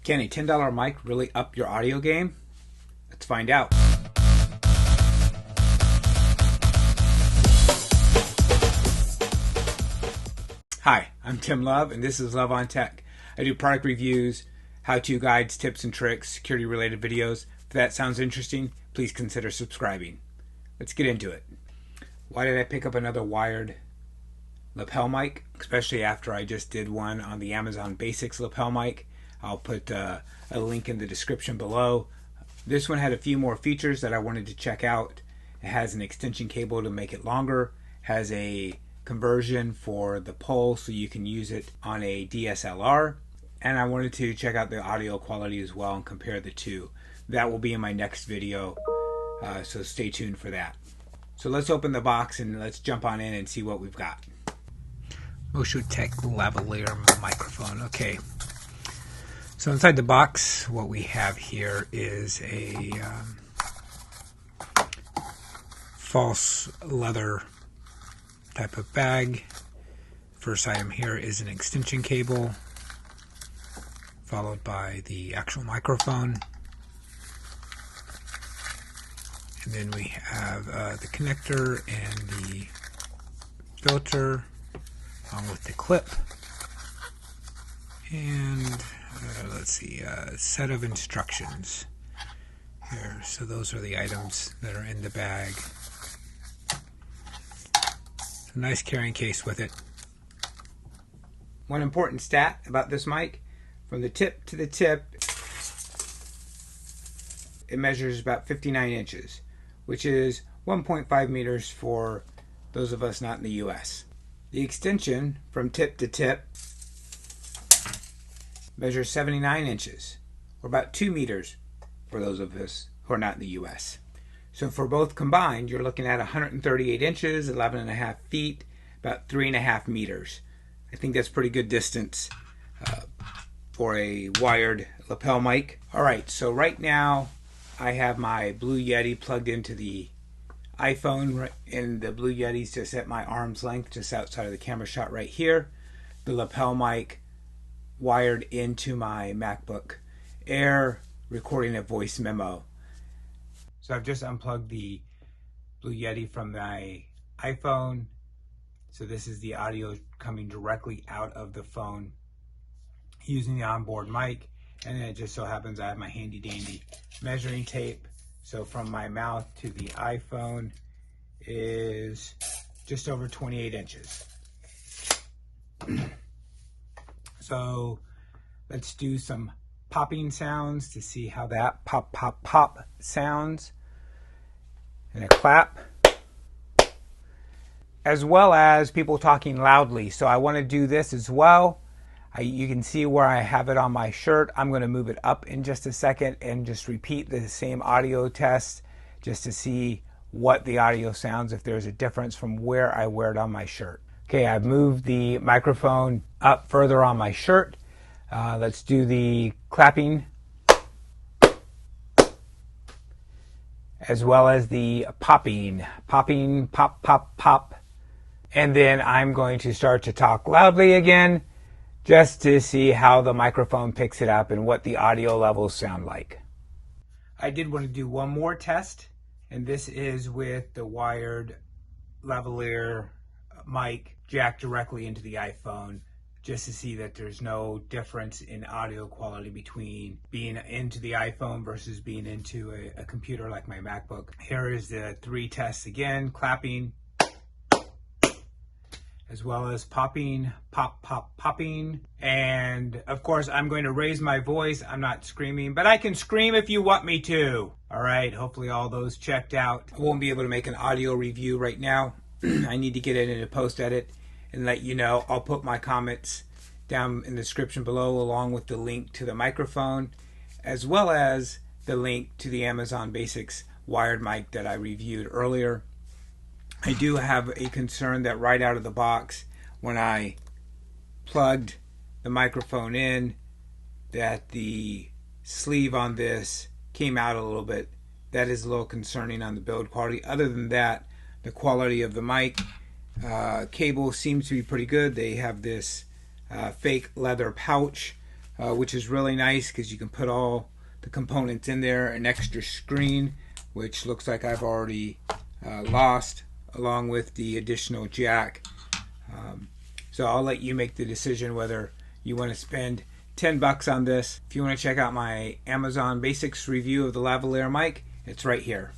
Can a $10 mic really up your audio game? Let's find out. Hi, I'm Tim Love, and this is Love on Tech. I do product reviews, how-to guides, tips and tricks, security-related videos. If that sounds interesting, please consider subscribing. Let's get into it. Why did I pick up another wired lapel mic, especially after I just did one on the Amazon Basics lapel mic? I'll put a link in the description below. This one had a few more features that I wanted to check out. It has an extension cable to make it longer, has a conversion for the pole so you can use it on a DSLR, and I wanted to check out the audio quality as well and compare the two. That will be in my next video, so stay tuned for that. So let's open the box and let's jump on in and see what we've got. Mosotech lavalier microphone. Okay. So inside the box, what we have here is a false leather type of bag. First item here is an extension cable, followed by the actual microphone. And then we have the connector and the filter, along with the clip. And let's see, a set of instructions here. So those are the items that are in the bag. It's a nice carrying case with it. One important stat about this mic, from the tip to the tip, it measures about 59 inches, which is 1.5 meters for those of us not in the US. The extension from tip to tip measures 79 inches, or about 2 meters for those of us who are not in the US. So for both combined, you're looking at 138 inches, 11.5 feet, about 3.5 meters. I think that's pretty good distance for a wired lapel mic. Alright, so right now I have my Blue Yeti plugged into the iPhone, and the Blue Yeti's just at my arm's length, just outside of the camera shot right here. The lapel mic wired into my Macbook Air, recording a voice memo. So I've just unplugged the Blue Yeti from my iPhone. So this is the audio coming directly out of the phone using the onboard mic. And then it just so happens I have my handy dandy measuring tape. So from my mouth to the iPhone is just over 28 inches. So let's do some popping sounds to see how that pop, pop, pop sounds. And a clap. As well as people talking loudly. So I want to do this as well. You can see where I have it on my shirt. I'm going to move it up in just a second and just repeat the same audio test just to see what the audio sounds, if there's a difference from where I wear it on my shirt. Okay, I've moved the microphone up further on my shirt. Let's do the clapping as well as the popping. Popping, pop, pop, pop. And then I'm going to start to talk loudly again just to see how the microphone picks it up and what the audio levels sound like. I did want to do one more test, and this is with the wired lavalier mic jacked directly into the iPhone, just to see that there's no difference in audio quality between being into the iPhone versus being into a computer like my MacBook. Here is the 3 tests again: clapping, as well as popping, pop, pop, popping. And of course, I'm going to raise my voice. I'm not screaming, but I can scream if you want me to. All right, hopefully all those checked out. I won't be able to make an audio review right now. I need to get it into post edit and let you know. I'll put my comments down in the description below, along with the link to the microphone, as well as the link to the Amazon Basics wired mic that I reviewed earlier. I do have a concern that right out of the box, when I plugged the microphone in, that the sleeve on this came out a little bit. That is a little concerning on the build quality. Other than that, the quality of the mic cable seems to be pretty good. They have this fake leather pouch which is really nice because you can put all the components in there. An extra screen, which looks like I've already lost, along with the additional jack. So I'll let you make the decision whether you want to spend $10 on this. If you want to check out my Amazon Basics review of the lavalier mic, it's right here.